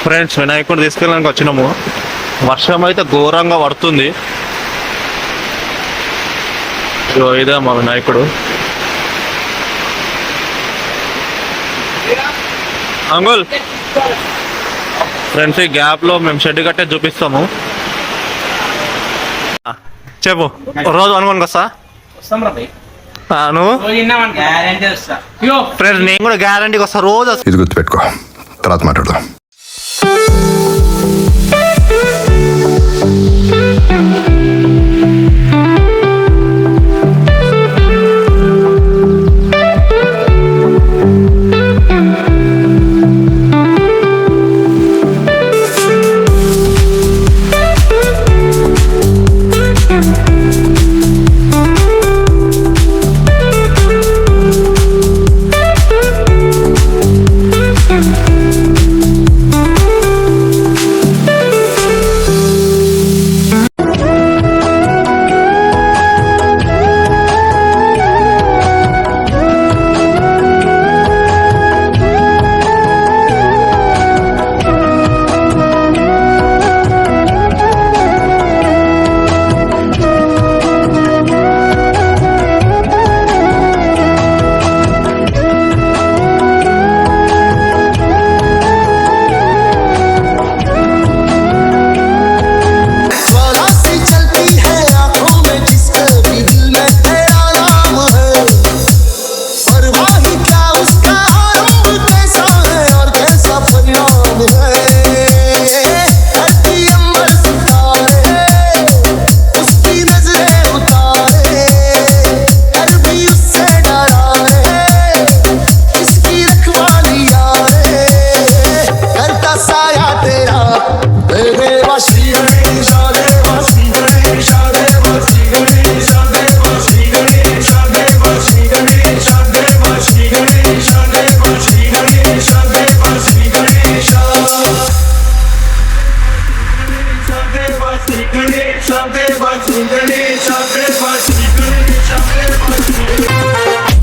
Friends వినాయకుడు తీసుకెళ్ళడానికి వచ్చినాము. వర్షం అయితే ఘోరంగా పడుతుంది. ఇదే మా వినాయకుడు. అంగుల్ ఫ్రెండ్స్, ఈ గ్యాప్ లో మేము షెడ్ కట్టే చూపిస్తాము. చెప్పు, రోజు అనుకోనికి వస్తా నువ్వు ఫ్రెండ్స్, నేను కూడా గ్యారంటీకి వస్తా. రోజు ఇది గుర్తుపెట్టుకో, తర్వాత మాట్లాడదాం.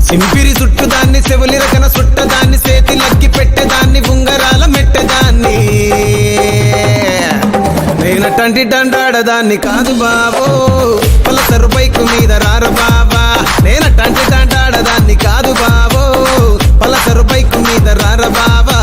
సింపిరి చుట్టుదాన్ని, చెవులి రకన చుట్టదాన్ని, చేతి లగ్గి పెట్టేదాన్ని, ఉంగరాల మెట్టదాన్ని. నేనటంటి డండాడదాన్ని కాదు బాబో, పలసరు బైకు మీద రారు బాబా. నేనటంటి డండాడదాన్ని కాదు బాబో, పలసరు బైకు మీద రార బాబా.